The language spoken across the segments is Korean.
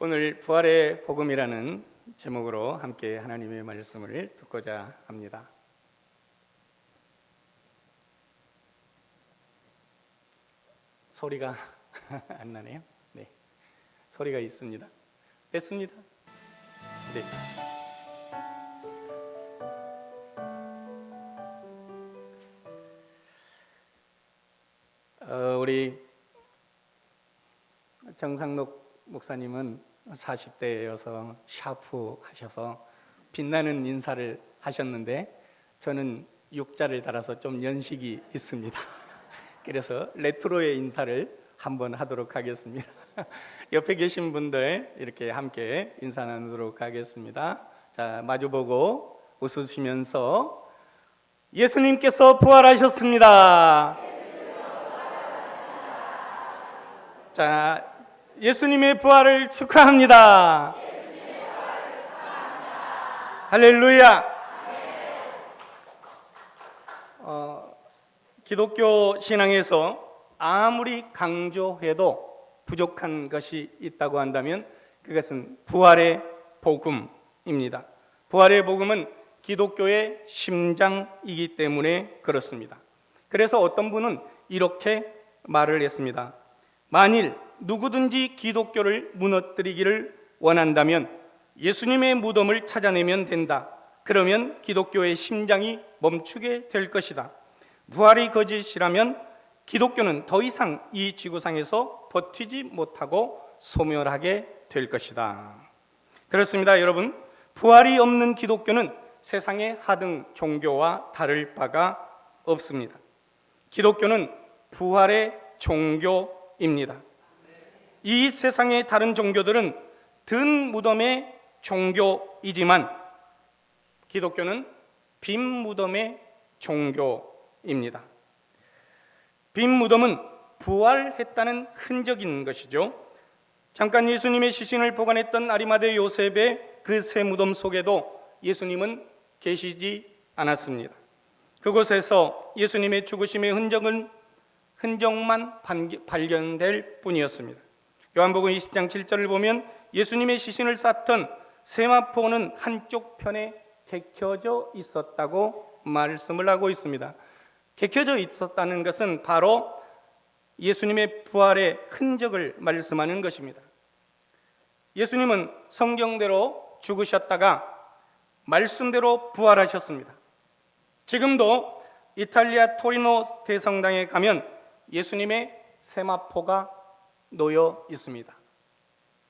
오늘 부활의 복음이라는 제목으로 함께 하나님의 말씀을 듣고자 합니다. 소리가 안 나네요. 네, 소리가 있습니다. 됐습니다. 네. 우리 정상록 목사님은 40대여서 샤프하셔서 빛나는 인사를 하셨는데 저는 육자를 달아서 좀 연식이 있습니다. 그래서 레트로의 인사를 한번 하도록 하겠습니다. 옆에 계신 분들 이렇게 함께 인사 나누도록 하겠습니다. 자, 마주보고 웃으시면서 예수님께서 부활하셨습니다. 자, 예수님의 부활을 축하합니다. 할렐루야. 기독교 신앙에서 아무리 강조해도 부족한 것이 있다고 한다면 그것은 부활의 복음입니다. 부활의 복음은 기독교의 심장이기 때문에 그렇습니다. 그래서 어떤 분은 이렇게 말을 했습니다. 만일 누구든지 기독교를 무너뜨리기를 원한다면 예수님의 무덤을 찾아내면 된다. 그러면 기독교의 심장이 멈추게 될 것이다. 부활이 거짓이라면 기독교는 더 이상 이 지구상에서 버티지 못하고 소멸하게 될 것이다. 그렇습니다, 여러분. 부활이 없는 기독교는 세상의 하등 종교와 다를 바가 없습니다. 기독교는 부활의 종교입니다. 이 세상의 다른 종교들은 든 무덤의 종교이지만 기독교는 빈 무덤의 종교입니다. 빈 무덤은 부활했다는 흔적인 것이죠. 잠깐 예수님의 시신을 보관했던 아리마대 요셉의 그 새 무덤 속에도 예수님은 계시지 않았습니다. 그곳에서 예수님의 죽으심의 흔적만 발견될 뿐이었습니다. 요한복음 20장 7절을 보면 예수님의 시신을 쌌던 세마포는 한쪽 편에 개켜져 있었다고 말씀을 하고 있습니다. 개켜져 있었다는 것은 바로 예수님의 부활의 흔적을 말씀하는 것입니다. 예수님은 성경대로 죽으셨다가 말씀대로 부활하셨습니다. 지금도 이탈리아 토리노 대성당에 가면 예수님의 세마포가 놓여 있습니다.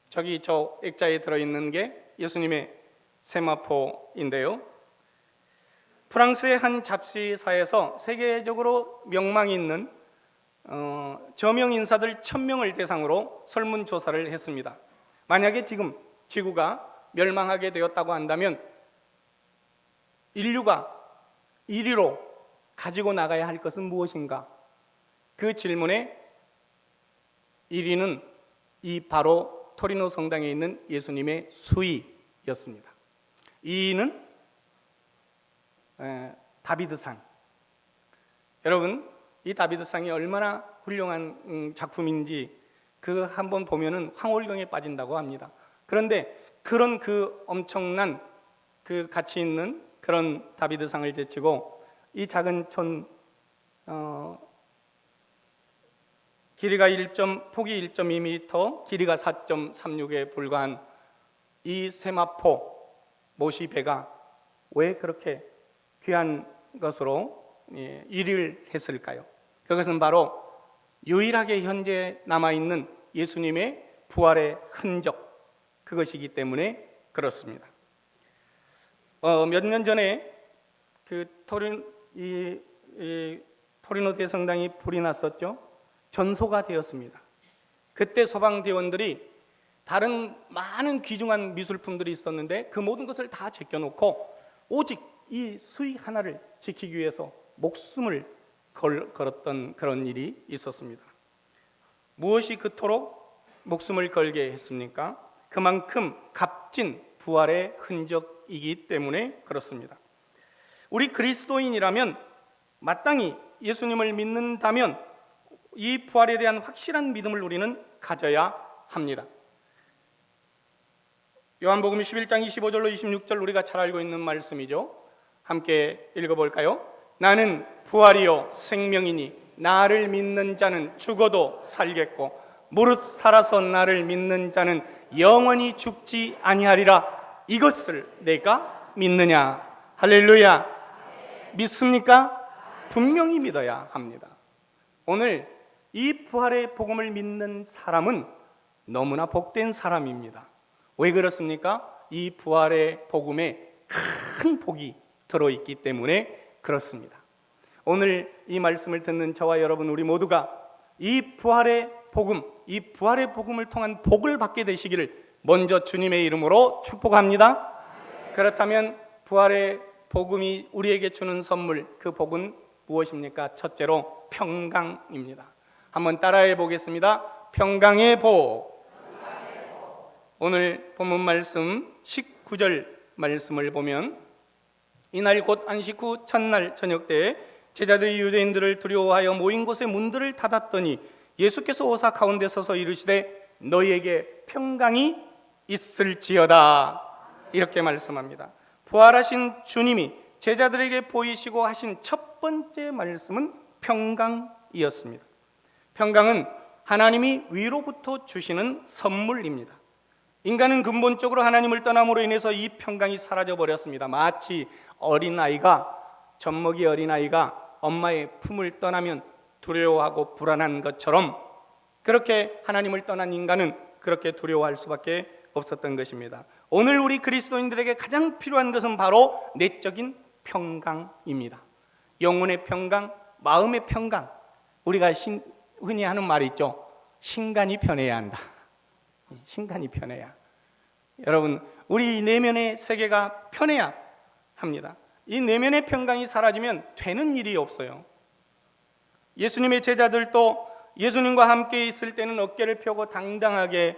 저기 저 액자에 들어있는 게 예수님의 세마포인데요. 프랑스의 한 잡지사에서 세계적으로 명망이 있는 저명 인사들 1000명을 대상으로 설문조사를 했습니다. 만약에 지금 지구가 멸망하게 되었다고 한다면 인류가 1위로 가지고 나가야 할 것은 무엇인가? 그 질문에 1위는 이 바로 토리노 성당에 있는 예수님의 수의였습니다. 2위는 다비드상. 여러분, 이 다비드상이 얼마나 훌륭한 작품인지 그 한번 보면은 황홀경에 빠진다고 합니다. 그런데 그런 그 엄청난 그 가치 있는 그런 다비드상을 제치고 이 작은 폭이 1.2m, 길이가 4.36에 불과한 이 세마포 모시배가 왜 그렇게 귀한 것으로 1위를 했을까요? 그것은 바로 유일하게 현재 남아있는 예수님의 부활의 흔적, 그것이기 때문에 그렇습니다. 몇 년 전에 그 토리노 대성당이 불이 났었죠. 전소가 되었습니다. 그때 소방대원들이 다른 많은 귀중한 미술품들이 있었는데 그 모든 것을 다 제껴놓고 오직 이 수의 하나를 지키기 위해서 목숨을 걸었던 그런 일이 있었습니다. 무엇이 그토록 목숨을 걸게 했습니까? 그만큼 값진 부활의 흔적이기 때문에 그렇습니다. 우리 그리스도인이라면 마땅히 예수님을 믿는다면 이 부활에 대한 확실한 믿음을 우리는 가져야 합니다. 요한복음 11장 25절로 26절 우리가 잘 알고 있는 말씀이죠. 함께 읽어볼까요? 나는 부활이요 생명이니 나를 믿는 자는 죽어도 살겠고 무릇 살아서 나를 믿는 자는 영원히 죽지 아니하리라. 이것을 내가 믿느냐? 할렐루야. 믿습니까? 분명히 믿어야 합니다. 오늘 이 부활의 복음을 믿는 사람은 너무나 복된 사람입니다. 왜 그렇습니까? 이 부활의 복음에 큰 복이 들어있기 때문에 그렇습니다. 오늘 이 말씀을 듣는 저와 여러분 우리 모두가 이 부활의 복음, 이 부활의 복음을 통한 복을 받게 되시기를 먼저 주님의 이름으로 축복합니다. 그렇다면 부활의 복음이 우리에게 주는 선물, 그 복은 무엇입니까? 첫째로 평강입니다. 한번 따라해 보겠습니다. 평강의 복. 오늘 본문 말씀 19절 말씀을 보면 이날 곧 안식 후 첫날 저녁 때에 제자들이 유대인들을 두려워하여 모인 곳에 문들을 닫았더니 예수께서 오사 가운데 서서 이르시되 너희에게 평강이 있을지어다. 이렇게 말씀합니다. 부활하신 주님이 제자들에게 보이시고 하신 첫 번째 말씀은 평강이었습니다. 평강은 하나님이 위로부터 주시는 선물입니다. 인간은 근본적으로 하나님을 떠남으로 인해서 이 평강이 사라져 버렸습니다. 마치 젖먹이 어린아이가 엄마의 품을 떠나면 두려워하고 불안한 것처럼 그렇게 하나님을 떠난 인간은 그렇게 두려워할 수밖에 없었던 것입니다. 오늘 우리 그리스도인들에게 가장 필요한 것은 바로 내적인 평강입니다. 영혼의 평강, 마음의 평강. 우리가 흔히 하는 말이 있죠. 신간이 편해야 한다. 신간이 편해야. 여러분, 우리 내면의 세계가 편해야 합니다. 이 내면의 평강이 사라지면 되는 일이 없어요. 예수님의 제자들도 예수님과 함께 있을 때는 어깨를 펴고 당당하게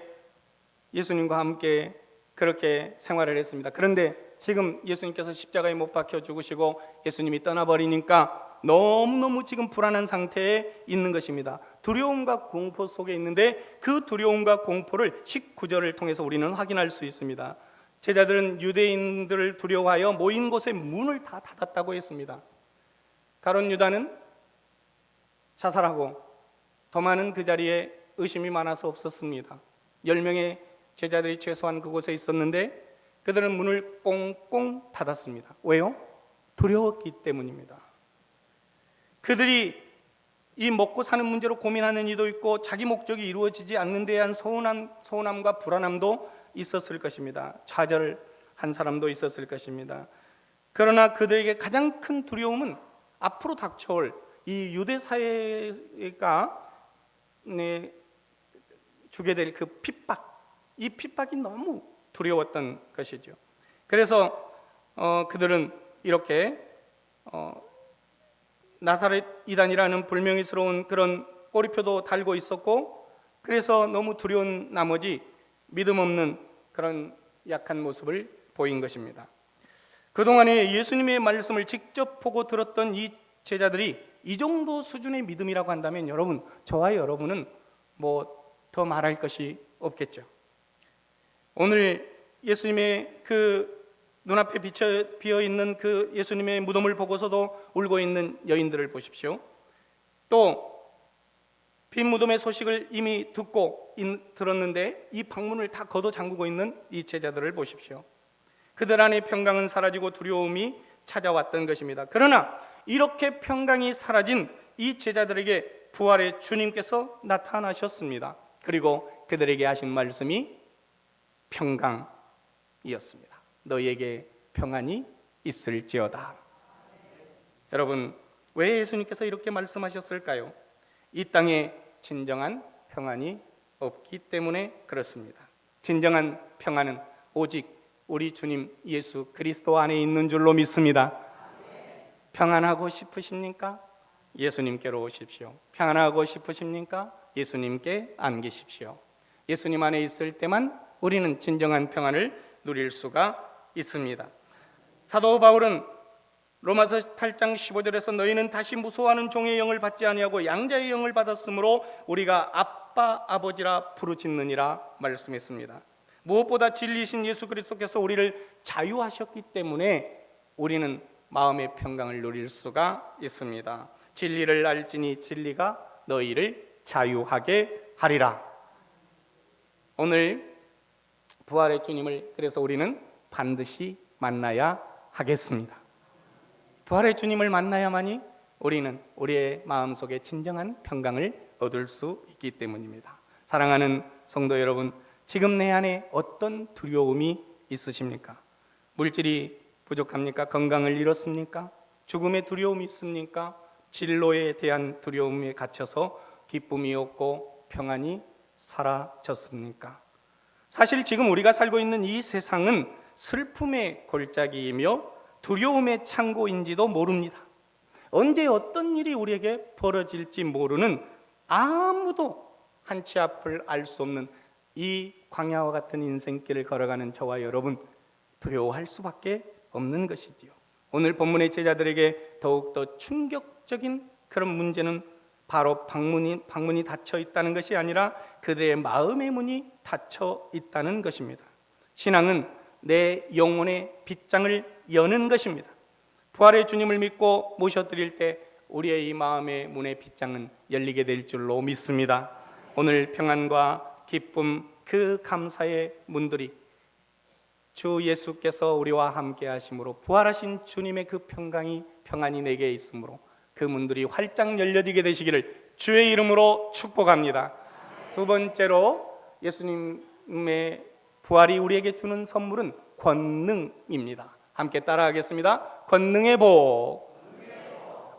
예수님과 함께 그렇게 생활을 했습니다. 그런데 지금 예수님께서 십자가에 못 박혀 죽으시고 예수님이 떠나버리니까 너무너무 지금 불안한 상태에 있는 것입니다. 두려움과 공포 속에 있는데 그 두려움과 공포를 19절을 통해서 우리는 확인할 수 있습니다. 제자들은 유대인들을 두려워하여 모인 곳에 문을 다 닫았다고 했습니다. 가룟 유다는 자살하고 더 많은 그 자리에 의심이 많아서 없었습니다. 10명의 제자들이 최소한 그곳에 있었는데 그들은 문을 꽁꽁 닫았습니다. 왜요? 두려웠기 때문입니다. 그들이 이 먹고 사는 문제로 고민하는 이도 있고 자기 목적이 이루어지지 않는 데에 대한 서운함과 불안함도 있었을 것입니다. 좌절한 사람도 있었을 것입니다. 그러나 그들에게 가장 큰 두려움은 앞으로 닥쳐올 이 유대 사회가 주게 될 그 핍박, 이 핍박이 너무 두려웠던 것이죠. 그래서 그들은 이렇게 나사렛 이단이라는 불명예스러운 그런 꼬리표도 달고 있었고, 그래서 너무 두려운 나머지 믿음 없는 그런 약한 모습을 보인 것입니다. 그동안에 예수님의 말씀을 직접 보고 들었던 이 제자들이 이 정도 수준의 믿음이라고 한다면 여러분, 저와 여러분은 뭐 더 말할 것이 없겠죠. 오늘 예수님의 그 눈앞에 비어있는 그 예수님의 무덤을 보고서도 울고 있는 여인들을 보십시오. 또 빈 무덤의 소식을 이미 들었는데 이 방문을 다 걷어 잠그고 있는 이 제자들을 보십시오. 그들 안에 평강은 사라지고 두려움이 찾아왔던 것입니다. 그러나 이렇게 평강이 사라진 이 제자들에게 부활의 주님께서 나타나셨습니다. 그리고 그들에게 하신 말씀이 평강이었습니다. 너희에게 평안이 있을지어다. 여러분, 왜 예수님께서 이렇게 말씀하셨을까요? 이 땅에 진정한 평안이 없기 때문에 그렇습니다. 진정한 평안은 오직 우리 주님 예수 그리스도 안에 있는 줄로 믿습니다. 평안하고 싶으십니까? 예수님께로 오십시오. 평안하고 싶으십니까? 예수님께 안기십시오. 예수님 안에 있을 때만 우리는 진정한 평안을 누릴 수가 있습니다. 사도 바울은 로마서 8장 15절에서 너희는 다시 무소하는 종의 영을 받지 아니하고 양자의 영을 받았으므로 우리가 아빠 아버지라 부르짖느니라 말씀했습니다. 무엇보다 진리이신 예수 그리스도께서 우리를 자유하셨기 때문에 우리는 마음의 평강을 누릴 수가 있습니다. 진리를 알지니 진리가 너희를 자유하게 하리라. 오늘 부활의 주님을 그래서 우리는 반드시 만나야 하겠습니다. 부활의 주님을 만나야만이 우리는 우리의 마음속에 진정한 평강을 얻을 수 있기 때문입니다. 사랑하는 성도 여러분, 지금 내 안에 어떤 두려움이 있으십니까? 물질이 부족합니까? 건강을 잃었습니까? 죽음의 두려움이 있습니까? 진로에 대한 두려움에 갇혀서 기쁨이 없고 평안이 사라졌습니까? 사실 지금 우리가 살고 있는 이 세상은 슬픔의 골짜기이며 두려움의 창고인지도 모릅니다. 언제 어떤 일이 우리에게 벌어질지 모르는, 아무도 한치 앞을 알 수 없는 이 광야와 같은 인생길을 걸어가는 저와 여러분, 두려워할 수밖에 없는 것이지요. 오늘 본문의 제자들에게 더욱더 충격적인 그런 문제는 바로 방문이 닫혀 있다는 것이 아니라 그들의 마음의 문이 닫혀 있다는 것입니다. 신앙은 내 영혼의 빗장을 여는 것입니다. 부활의 주님을 믿고 모셔드릴 때 우리의 이 마음의 문의 빗장은 열리게 될 줄로 믿습니다. 오늘 평안과 기쁨, 그 감사의 문들이 주 예수께서 우리와 함께 하심으로 부활하신 주님의 그 평안이 내게 있으므로 그 문들이 활짝 열려지게 되시기를 주의 이름으로 축복합니다. 두 번째로 예수님의 부활이 우리에게 주는 선물은 권능입니다. 함께 따라하겠습니다. 권능의 복.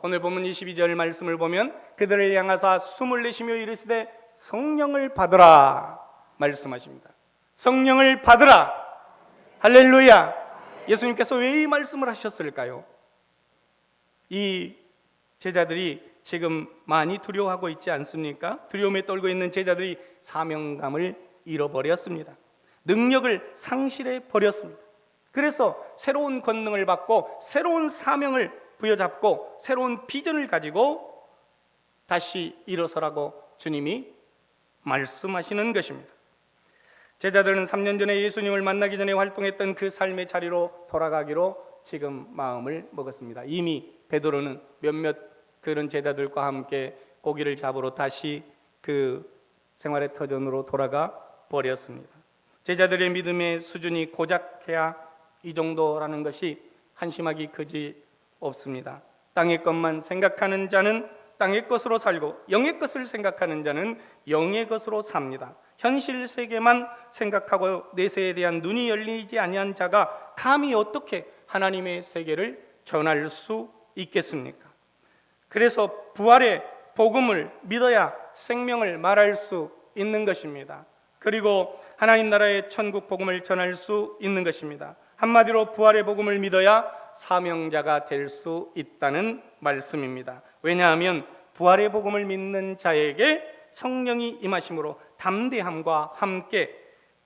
오늘 본문 22절 말씀을 보면 그들을 향하사 숨을 내쉬며 이르시되 성령을 받으라 말씀하십니다. 성령을 받으라. 할렐루야. 예수님께서 왜 이 말씀을 하셨을까요? 이 제자들이 지금 많이 두려워하고 있지 않습니까? 두려움에 떨고 있는 제자들이 사명감을 잃어버렸습니다. 능력을 상실해 버렸습니다. 그래서 새로운 권능을 받고 새로운 사명을 부여잡고 새로운 비전을 가지고 다시 일어서라고 주님이 말씀하시는 것입니다. 제자들은 3년 전에 예수님을 만나기 전에 활동했던 그 삶의 자리로 돌아가기로 지금 마음을 먹었습니다. 이미 베드로는 몇몇 그런 제자들과 함께 고기를 잡으러 다시 그 생활의 터전으로 돌아가 버렸습니다. 제자들의 믿음의 수준이 고작해야 이 정도라는 것이 한심하기 그지 없습니다. 땅의 것만 생각하는 자는 땅의 것으로 살고 영의 것을 생각하는 자는 영의 것으로 삽니다. 현실 세계만 생각하고 내세에 대한 눈이 열리지 아니한 자가 감히 어떻게 하나님의 세계를 전할 수 있겠습니까? 그래서 부활의 복음을 믿어야 생명을 말할 수 있는 것입니다. 그리고 하나님 나라의 천국 복음을 전할 수 있는 것입니다. 한마디로 부활의 복음을 믿어야 사명자가 될 수 있다는 말씀입니다. 왜냐하면 부활의 복음을 믿는 자에게 성령이 임하심으로 담대함과 함께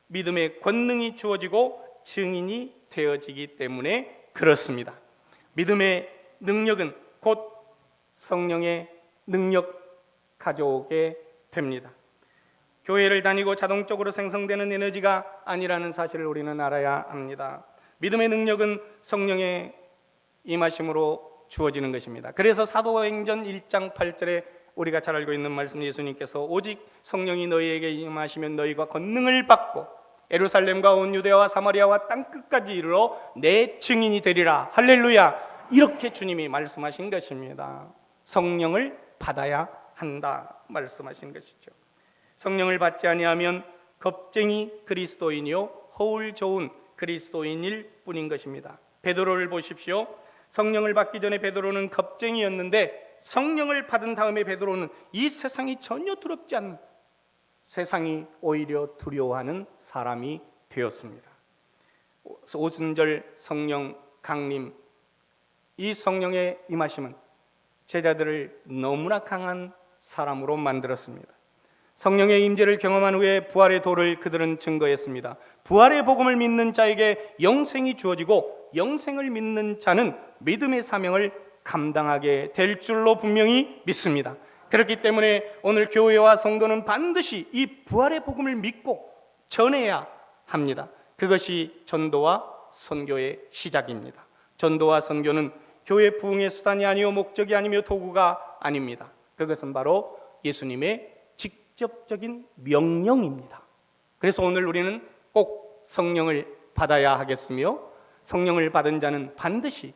믿음의 권능이 주어지고 증인이 되어지기 때문에 그렇습니다. 믿음의 능력은 곧 성령의 능력 가져오게 됩니다. 교회를 다니고 자동적으로 생성되는 에너지가 아니라는 사실을 우리는 알아야 합니다. 믿음의 능력은 성령의 임하심으로 주어지는 것입니다. 그래서 사도행전 1장 8절에 우리가 잘 알고 있는 말씀, 예수님께서 오직 성령이 너희에게 임하시면 너희가 권능을 받고 예루살렘과 온 유대와 사마리아와 땅끝까지 이르러 내 증인이 되리라. 할렐루야. 이렇게 주님이 말씀하신 것입니다. 성령을 받아야 한다 말씀하신 것이죠. 성령을 받지 아니하면 겁쟁이 그리스도인이요 허울 좋은 그리스도인일 뿐인 것입니다. 베드로를 보십시오. 성령을 받기 전에 베드로는 겁쟁이였는데 성령을 받은 다음에 베드로는 이 세상이 전혀 두렵지 않는, 세상이 오히려 두려워하는 사람이 되었습니다. 오순절 성령 강림, 이 성령의 임하심은 제자들을 너무나 강한 사람으로 만들었습니다. 성령의 임재를 경험한 후에 부활의 도를 그들은 증거했습니다. 부활의 복음을 믿는 자에게 영생이 주어지고 영생을 믿는 자는 믿음의 사명을 감당하게 될 줄로 분명히 믿습니다. 그렇기 때문에 오늘 교회와 성도는 반드시 이 부활의 복음을 믿고 전해야 합니다. 그것이 전도와 선교의 시작입니다. 전도와 선교는 교회 부흥의 수단이 아니요 목적이 아니며 도구가 아닙니다. 그것은 바로 예수님의 직접적인 명령입니다. 그래서 오늘 우리는 꼭 성령을 받아야 하겠으며, 성령을 받은 자는 반드시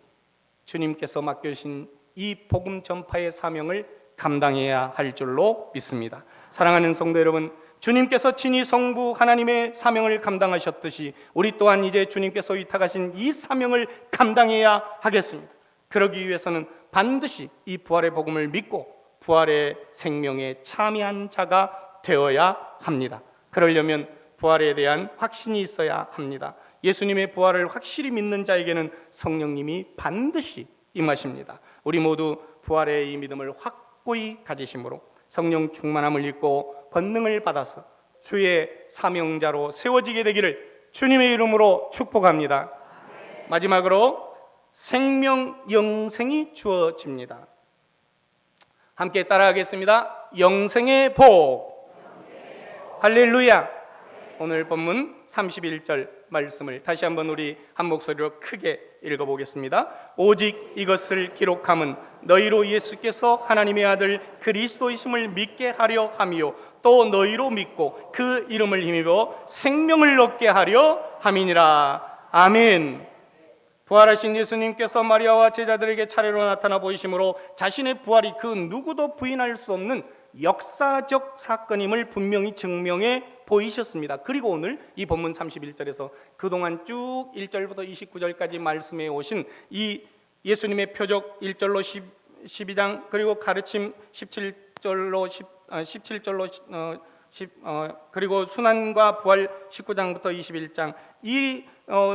주님께서 맡겨주신 이 복음 전파의 사명을 감당해야 할 줄로 믿습니다. 사랑하는 성도 여러분, 주님께서 친히 성부 하나님의 사명을 감당하셨듯이 우리 또한 이제 주님께서 위탁하신 이 사명을 감당해야 하겠습니다. 그러기 위해서는 반드시 이 부활의 복음을 믿고 부활의 생명에 참여한 자가 되어야 합니다. 그러려면 부활에 대한 확신이 있어야 합니다. 예수님의 부활을 확실히 믿는 자에게는 성령님이 반드시 임하십니다. 우리 모두 부활의 이 믿음을 확고히 가지심으로 성령 충만함을 입고 권능을 받아서 주의 사명자로 세워지게 되기를 주님의 이름으로 축복합니다. 마지막으로 생명 영생이 주어집니다. 함께 따라하겠습니다. 영생의 복. 할렐루야. 오늘 본문 31절 말씀을 다시 한번 우리 한 목소리로 크게 읽어보겠습니다. 오직 이것을 기록함은 너희로 예수께서 하나님의 아들 그리스도이심을 믿게 하려 함이요 또 너희로 믿고 그 이름을 힘입어 생명을 얻게 하려 함이니라. 아멘. 부활하신 예수님께서 마리아와 제자들에게 차례로 나타나 보이심으로 자신의 부활이 그 누구도 부인할 수 없는 역사적 사건임을 분명히 증명해 보이셨습니다. 그리고 오늘 이 본문 31절에서 그동안 쭉 1절부터 29절까지 말씀해 오신 이 예수님의 표적 1절로 12장 그리고 가르침 17절로 그리고 순환과 부활 19장부터 21장 이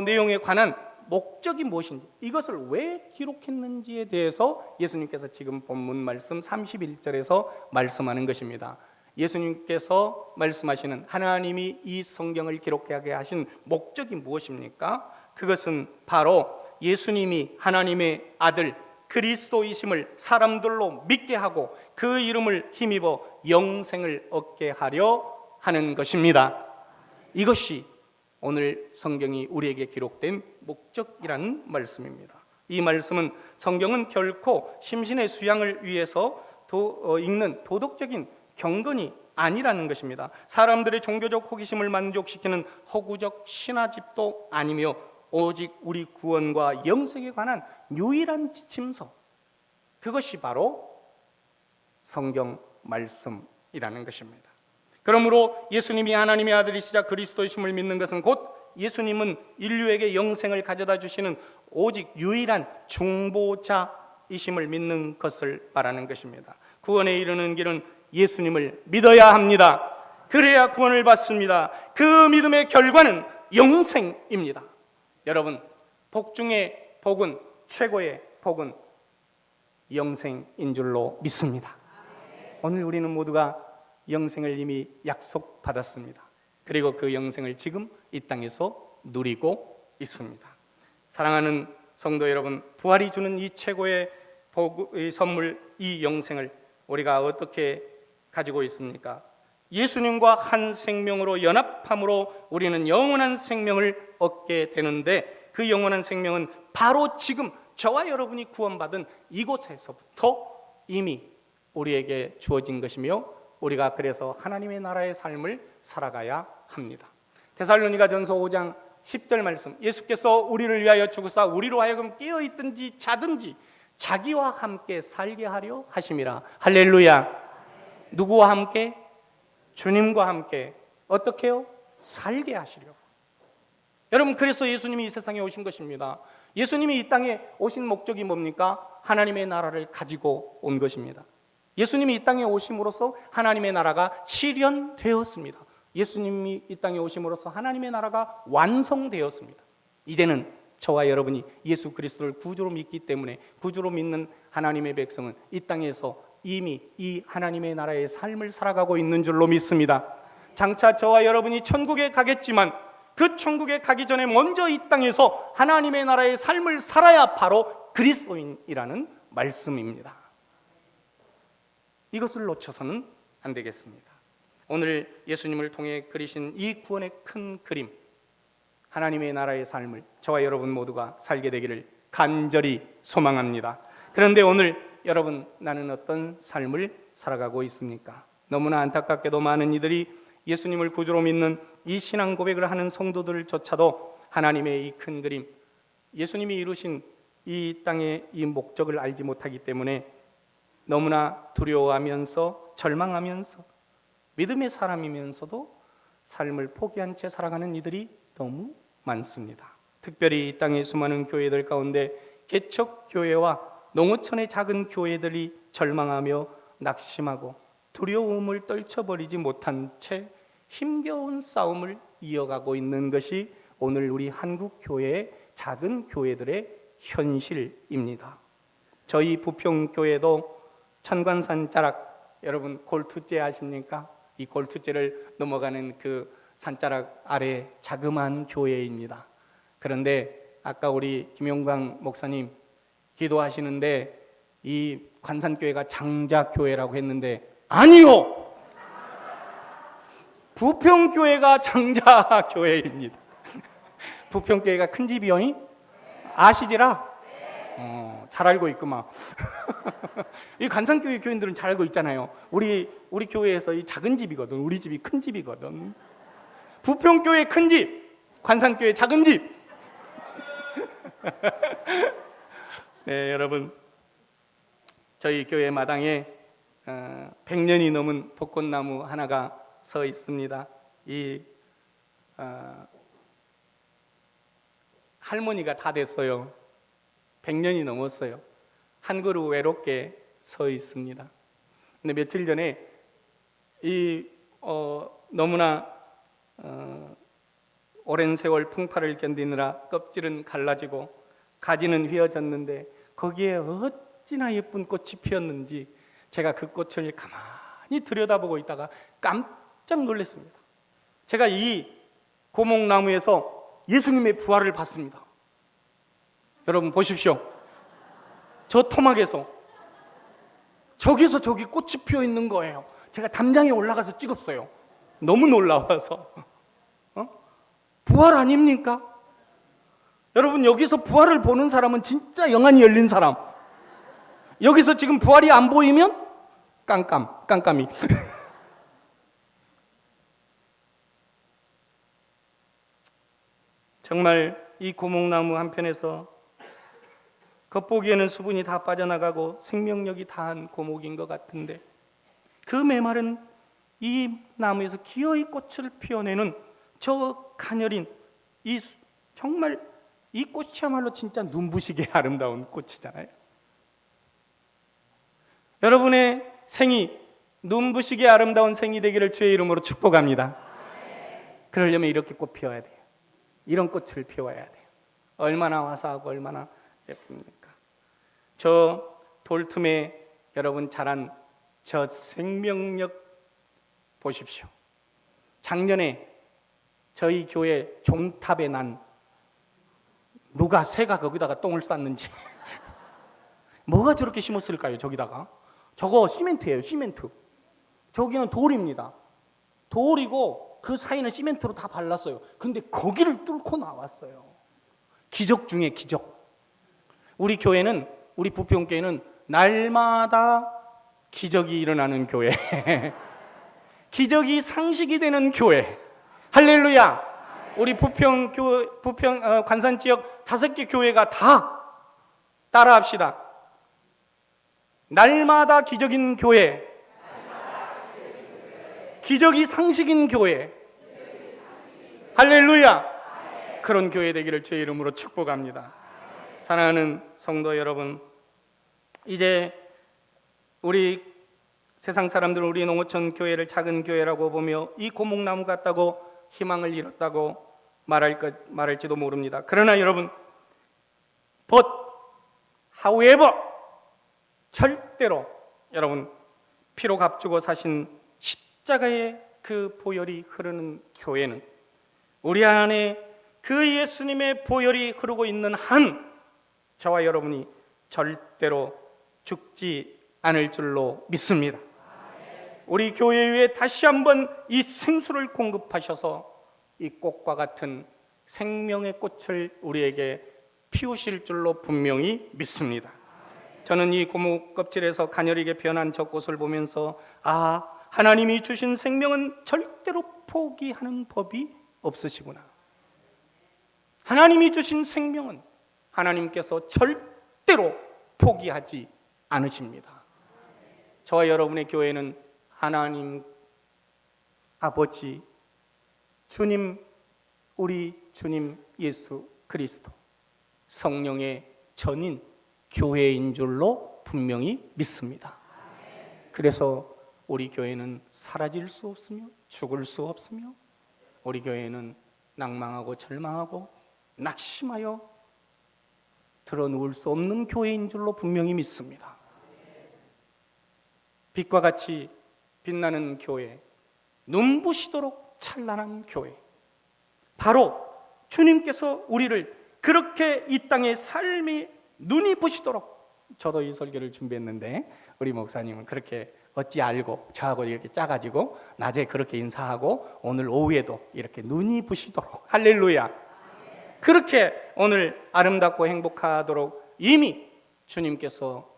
내용에 관한 목적이 무엇인지, 이것을 왜 기록했는지에 대해서 예수님께서 지금 본문 말씀 31절에서 말씀하는 것입니다. 예수님께서 말씀하시는 하나님이 이 성경을 기록하게 하신 목적이 무엇입니까? 그것은 바로 예수님이 하나님의 아들 그리스도이심을 사람들로 믿게 하고 그 이름을 힘입어 영생을 얻게 하려 하는 것입니다. 이것이 오늘 성경이 우리에게 기록된 목적이라는 말씀입니다. 이 말씀은 성경은 결코 심신의 수양을 위해서 읽는 도덕적인 경건이 아니라는 것입니다. 사람들의 종교적 호기심을 만족시키는 허구적 신화집도 아니며 오직 우리 구원과 영생에 관한 유일한 지침서, 그것이 바로 성경 말씀이라는 것입니다. 그러므로 예수님이 하나님의 아들이시자 그리스도이심을 믿는 것은 곧 예수님은 인류에게 영생을 가져다 주시는 오직 유일한 중보자이심을 믿는 것을 말하는 것입니다. 구원에 이르는 길은 예수님을 믿어야 합니다. 그래야 구원을 받습니다. 그 믿음의 결과는 영생입니다. 여러분, 복 중에 복은, 최고의 복은 영생인 줄로 믿습니다. 오늘 우리는 모두가 영생을 이미 약속받았습니다. 그리고 그 영생을 지금 이 땅에서 누리고 있습니다. 사랑하는 성도 여러분, 부활이 주는 이 최고의 복의 선물, 이 영생을 우리가 어떻게 가지고 있습니까? 예수님과 한 생명으로 연합함으로 우리는 영원한 생명을 얻게 되는데, 그 영원한 생명은 바로 지금 저와 여러분이 구원받은 이곳에서부터 이미 우리에게 주어진 것이며, 우리가 그래서 하나님의 나라의 삶을 살아가야 합니다. 데살로니가전서 5장 10절 말씀, 예수께서 우리를 위하여 죽으사 우리로 하여금 깨어있든지 자든지 자기와 함께 살게 하려 하심이라. 할렐루야. 누구와 함께? 주님과 함께. 어떻게 해요? 살게 하시려고. 여러분, 그래서 예수님이 이 세상에 오신 것입니다. 예수님이 이 땅에 오신 목적이 뭡니까? 하나님의 나라를 가지고 온 것입니다. 예수님이 이 땅에 오심으로써 하나님의 나라가 실현되었습니다. 예수님이 이 땅에 오심으로써 하나님의 나라가 완성되었습니다. 이제는 저와 여러분이 예수 그리스도를 구주로 믿기 때문에 구주로 믿는 하나님의 백성은 이 땅에서 이미 이 하나님의 나라의 삶을 살아가고 있는 줄로 믿습니다. 장차 저와 여러분이 천국에 가겠지만 그 천국에 가기 전에 먼저 이 땅에서 하나님의 나라의 삶을 살아야 바로 그리스도인이라는 말씀입니다. 이것을 놓쳐서는 안 되겠습니다. 오늘 예수님을 통해 그리신 이 구원의 큰 그림, 하나님의 나라의 삶을 저와 여러분 모두가 살게 되기를 간절히 소망합니다. 그런데 오늘 여러분, 나는 어떤 삶을 살아가고 있습니까? 너무나 안타깝게도 많은 이들이 예수님을 구주로 믿는 이 신앙 고백을 하는 성도들조차도 하나님의 이 큰 그림, 예수님이 이루신 이 땅의 이 목적을 알지 못하기 때문에 너무나 두려워하면서 절망하면서 믿음의 사람이면서도 삶을 포기한 채 살아가는 이들이 너무 많습니다. 특별히 이 땅의 수많은 교회들 가운데 개척교회와 농어촌의 작은 교회들이 절망하며 낙심하고 두려움을 떨쳐버리지 못한 채 힘겨운 싸움을 이어가고 있는 것이 오늘 우리 한국 교회의 작은 교회들의 현실입니다. 저희 부평교회도 천관산 자락, 여러분 골투제 아십니까? 이 골투제를 넘어가는 그 산자락 아래 자그마한 교회입니다. 그런데 아까 우리 김용광 목사님 기도하시는데 이 관산교회가 장자교회라고 했는데 아니요! 부평교회가 장자교회입니다. 부평교회가 큰 집이요? 아시지라? 잘 알고 있구만. 이 관산교회 교인들은 잘 알고 있잖아요. 우리 교회에서 이 작은 집이거든. 우리 집이 큰 집이거든. 부평교회 큰 집, 관산교회 작은 집. 네, 여러분, 저희 교회 마당에 100년이 넘은 벚꽃나무 하나가 서 있습니다. 이 할머니가 다 됐어요. 100년이 넘었어요. 한 그루 외롭게 서 있습니다. 근데 며칠 전에 이 너무나 오랜 세월 풍파를 견디느라 껍질은 갈라지고 가지는 휘어졌는데 거기에 어찌나 예쁜 꽃이 피었는지 제가 그 꽃을 가만히 들여다보고 있다가 깜짝 놀랐습니다. 제가 이 고목나무에서 예수님의 부활을 봤습니다. 여러분 보십시오. 저 토막에서 저기서 저기 꽃이 피어 있는 거예요. 제가 담장에 올라가서 찍었어요. 너무 놀라워서. 부활 아닙니까? 여러분, 여기서 부활을 보는 사람은 진짜 영안이 열린 사람. 여기서 지금 부활이 안 보이면 깜깜이. 정말 이 고목나무 한편에서 겉보기에는 수분이 다 빠져나가고 생명력이 다한 고목인 것 같은데 그 메마른 이 나무에서 기어이 꽃을 피워내는 저 가녀린 정말 이 꽃이야말로 진짜 눈부시게 아름다운 꽃이잖아요. 여러분의 생이 눈부시게 아름다운 생이 되기를 주의 이름으로 축복합니다. 그러려면 이렇게 꽃 피워야 돼요. 이런 꽃을 피워야 돼요. 얼마나 화사하고 얼마나 예쁩니까? 저 돌틈에 여러분 자란 저 생명력 보십시오. 작년에 저희 교회 종탑에 난 누가 새가 거기다가 똥을 쌌는지 뭐가 저렇게 심었을까요? 저기다가 저거 시멘트예요. 시멘트. 저기는 돌입니다. 돌이고 그 사이는 시멘트로 다 발랐어요. 근데 거기를 뚫고 나왔어요. 기적 중에 기적. 우리 교회는, 우리 부평교회는 날마다 기적이 일어나는 교회. 기적이 상식이 되는 교회. 할렐루야. 우리 부평 관산 지역 5개 교회가 다 따라합시다. 날마다 기적인 교회. 기적이 상식인 교회. 할렐루야. 그런 교회 되기를 주의 이름으로 축복합니다. 사랑하는 성도 여러분, 이제 우리 세상 사람들은 우리 농어촌 교회를 작은 교회라고 보며 이 고목나무 같다고 희망을 잃었다고 말할지도 모릅니다. 그러나 여러분, however, 절대로 여러분 피로 값주고 사신 십자가의 그 보혈이 흐르는 교회는, 우리 안에 그 예수님의 보혈이 흐르고 있는 한 저와 여러분이 절대로 죽지 않을 줄로 믿습니다. 우리 교회 위에 다시 한번 이 생수를 공급하셔서 이 꽃과 같은 생명의 꽃을 우리에게 피우실 줄로 분명히 믿습니다. 저는 이 고무 껍질에서 가녀리게 변한 저 꽃을 보면서 하나님이 주신 생명은 절대로 포기하는 법이 없으시구나. 하나님이 주신 생명은 하나님께서 절대로 포기하지 않으십니다. 저와 여러분의 교회는 하나님 아버지, 주님, 우리 주님 예수 그리스도, 성령의 전인 교회인 줄로 분명히 믿습니다. 그래서 우리 교회는 사라질 수 없으며 죽을 수 없으며, 우리 교회는 낭망하고 절망하고 낙심하여 드러누울 수 없는 교회인 줄로 분명히 믿습니다. 빛과 같이 빛나는 교회, 눈부시도록 찬란한 교회, 바로 주님께서 우리를 그렇게 이 땅의 삶이 눈이 부시도록, 저도 이 설교를 준비했는데 우리 목사님은 그렇게 어찌 알고 저하고 이렇게 짜가지고 낮에 그렇게 인사하고 오늘 오후에도 이렇게 눈이 부시도록, 할렐루야, 그렇게 오늘 아름답고 행복하도록 이미 주님께서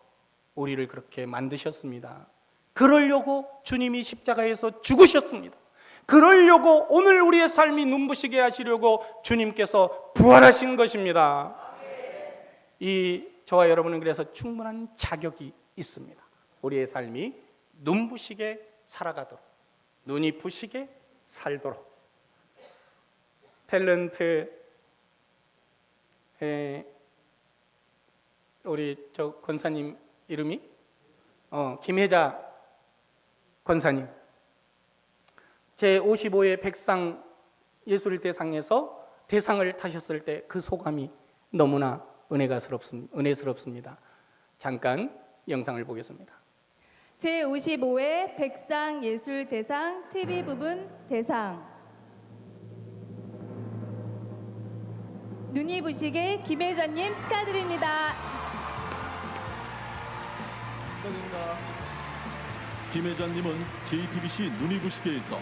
우리를 그렇게 만드셨습니다. 그러려고 주님이 십자가에서 죽으셨습니다. 그러려고 오늘 우리의 삶이 눈부시게 하시려고 주님께서 부활하신 것입니다. 이 저와 여러분은 그래서 충분한 자격이 있습니다. 우리의 삶이 눈부시게 살아가도록, 눈이 부시게 살도록. 탤런트 우리 저 권사님 이름이 김혜자 권사님, 제55회 백상 예술대상에서 대상을 타셨을 때 그 소감이 너무나 은혜스럽습니다. 잠깐 영상을 보겠습니다. 제55회 백상 예술대상 TV 부분 대상, 눈이 부시게 김혜자님 축하드립니다. 축하드립니다. 김혜자님은 JTBC 눈이 부시게에서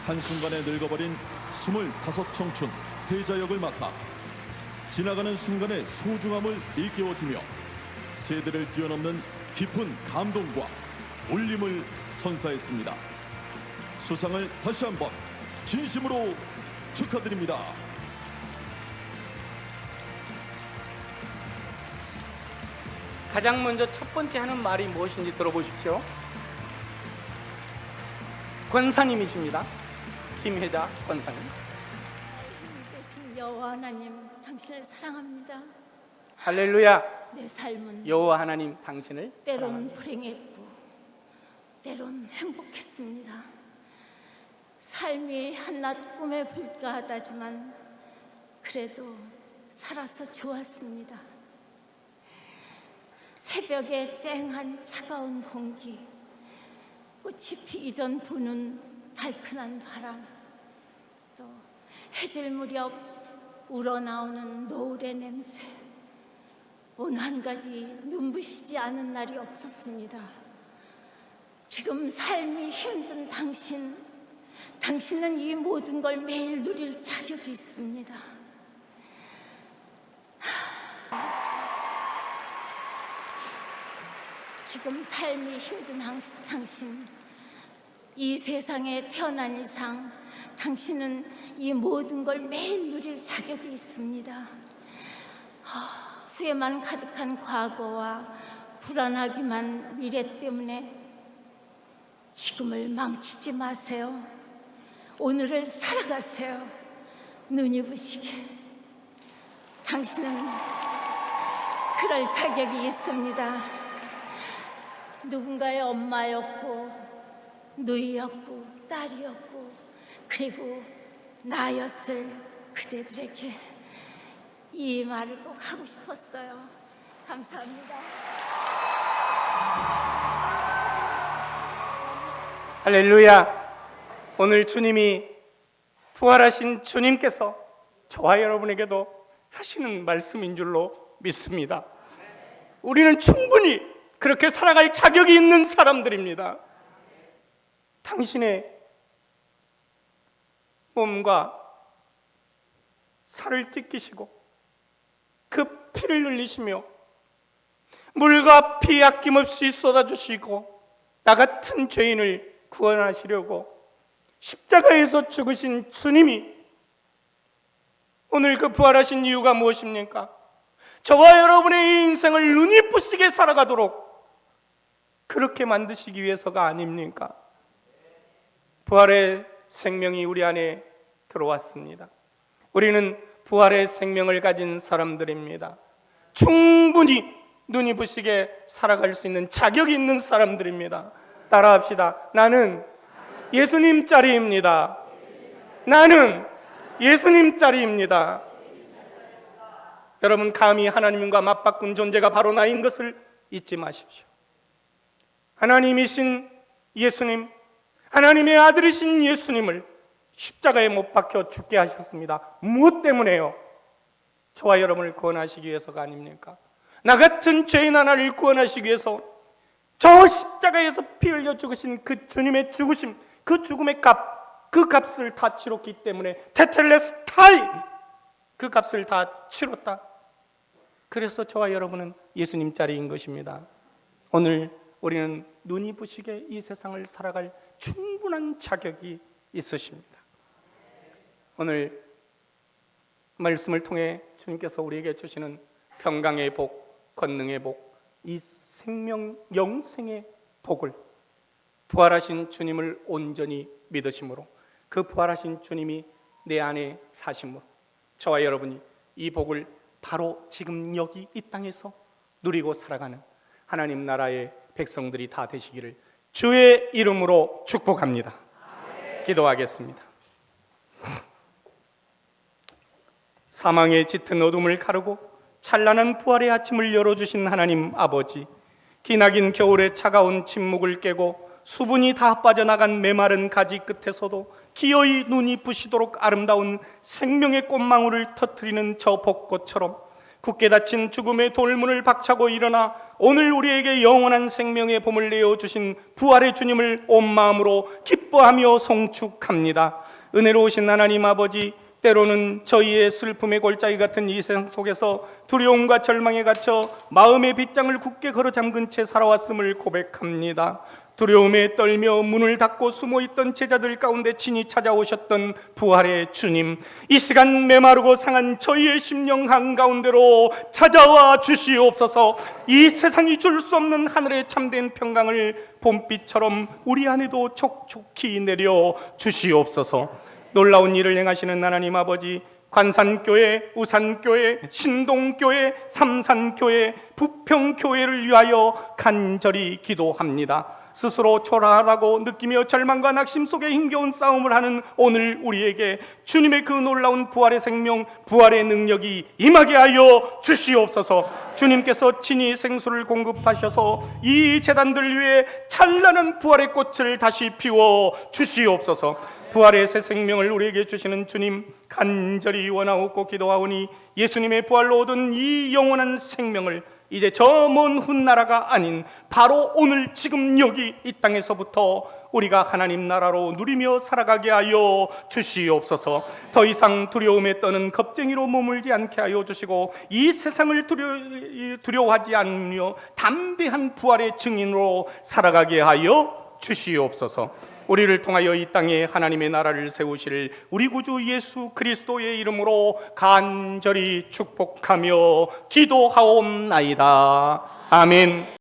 한순간에 늙어버린 25 청춘 혜자 역을 맡아 지나가는 순간의 소중함을 일깨워주며 세대를 뛰어넘는 깊은 감동과 울림을 선사했습니다. 수상을 다시 한번 진심으로 축하드립니다. 가장 먼저 첫 번째 하는 말이 무엇인지 들어보십시오. 권사님이십니다. 김혜자 권사님. 되신 여호와 하나님, 당신을 사랑합니다. 할렐루야. 내 삶은 여호와 하나님 당신을 때론 사랑합니다. 불행했고 때론 행복했습니다. 삶이 한낱 꿈에 불과하다지만 그래도 살아서 좋았습니다. 새벽에 쨍한 차가운 공기, 꽃이 피기 전 부는 달큰한 바람, 또 해질 무렵 우러나오는 노을의 냄새, 어느 한 가지 눈부시지 않은 날이 없었습니다. 지금 삶이 힘든 당신은 이 모든 걸 매일 누릴 자격이 있습니다. 지금 삶이 힘든 당신, 이 세상에 태어난 이상 당신은 이 모든 걸 매일 누릴 자격이 있습니다. 후회만 가득한 과거와 불안하기만 미래 때문에 지금을 망치지 마세요. 오늘을 살아가세요. 눈이 부시게. 당신은 그럴 자격이 있습니다. 누군가의 엄마였고 누이였고 딸이었고 그리고 나였을 그대들에게 이 말을 꼭 하고 싶었어요. 감사합니다. 할렐루야. 오늘 주님이 부활하신 주님께서 저와 여러분에게도 하시는 말씀인 줄로 믿습니다. 우리는 충분히 그렇게 살아갈 자격이 있는 사람들입니다. 당신의 몸과 살을 찢기시고 그 피를 흘리시며 물과 피 아낌없이 쏟아주시고 나 같은 죄인을 구원하시려고 십자가에서 죽으신 주님이 오늘 그 부활하신 이유가 무엇입니까? 저와 여러분의 이 인생을 눈이 부시게 살아가도록 그렇게 만드시기 위해서가 아닙니까? 부활의 생명이 우리 안에 들어왔습니다. 우리는 부활의 생명을 가진 사람들입니다. 충분히 눈이 부시게 살아갈 수 있는 자격이 있는 사람들입니다. 따라합시다. 나는 예수님 자리입니다. 나는 예수님 자리입니다. 여러분, 감히 하나님과 맞바꾼 존재가 바로 나인 것을 잊지 마십시오. 하나님이신 예수님, 하나님의 아들이신 예수님을 십자가에 못 박혀 죽게 하셨습니다. 무엇 때문에요? 저와 여러분을 구원하시기 위해서가 아닙니까? 나 같은 죄인 하나를 구원하시기 위해서 저 십자가에서 피 흘려 죽으신 그 주님의 죽으심, 그 죽음의 값, 그 값을 다 치렀기 때문에 테텔레스타이, 그 값을 다 치렀다. 그래서 저와 여러분은 예수님 자리인 것입니다. 오늘 우리는 눈이 부시게 이 세상을 살아갈 충분한 자격이 있으십니다. 오늘 말씀을 통해 주님께서 우리에게 주시는 평강의 복, 권능의 복, 이 생명 영생의 복을 부활하신 주님을 온전히 믿으심으로, 그 부활하신 주님이 내 안에 사심으로 저와 여러분이 이 복을 바로 지금 여기 이 땅에서 누리고 살아가는 하나님 나라의 백성들이 다 되시기를 주의 이름으로 축복합니다. 기도하겠습니다. 사망의 짙은 어둠을 가르고 찬란한 부활의 아침을 열어주신 하나님 아버지, 기나긴 겨울의 차가운 침묵을 깨고 수분이 다 빠져나간 메마른 가지 끝에서도 기어이 눈이 부시도록 아름다운 생명의 꽃망울을 터뜨리는 저 벚꽃처럼 굳게 닫힌 죽음의 돌문을 박차고 일어나 오늘 우리에게 영원한 생명의 봄을 내어주신 부활의 주님을 온 마음으로 기뻐하며 송축합니다. 은혜로우신 하나님 아버지, 때로는 저희의 슬픔의 골짜기 같은 이 세상 속에서 두려움과 절망에 갇혀 마음의 빗장을 굳게 걸어 잠근 채 살아왔음을 고백합니다. 두려움에 떨며 문을 닫고 숨어있던 제자들 가운데 친히 찾아오셨던 부활의 주님, 이 시간 메마르고 상한 저희의 심령 한가운데로 찾아와 주시옵소서. 이 세상이 줄 수 없는 하늘의 참된 평강을 봄비처럼 우리 안에도 촉촉히 내려 주시옵소서. 놀라운 일을 행하시는 하나님 아버지, 관산교회, 우산교회, 신동교회, 삼산교회, 부평교회를 위하여 간절히 기도합니다. 스스로 초라하다고 느끼며 절망과 낙심 속에 힘겨운 싸움을 하는 오늘 우리에게 주님의 그 놀라운 부활의 생명, 부활의 능력이 임하게 하여 주시옵소서. 주님께서 친히 생수를 공급하셔서 이 제단들 위에 찬란한 부활의 꽃을 다시 피워 주시옵소서. 부활의 새 생명을 우리에게 주시는 주님, 간절히 원하옵고 기도하오니 예수님의 부활로 얻은 이 영원한 생명을 이제 저 먼 훗나라가 아닌 바로 오늘 지금 여기 이 땅에서부터 우리가 하나님 나라로 누리며 살아가게 하여 주시옵소서. 더 이상 두려움에 떠는 겁쟁이로 머물지 않게 하여 주시고 이 세상을 두려워하지 않으며 담대한 부활의 증인으로 살아가게 하여 주시옵소서. 우리를 통하여 이 땅에 하나님의 나라를 세우실 우리 구주 예수 그리스도의 이름으로 간절히 축복하며 기도하옵나이다. 아멘.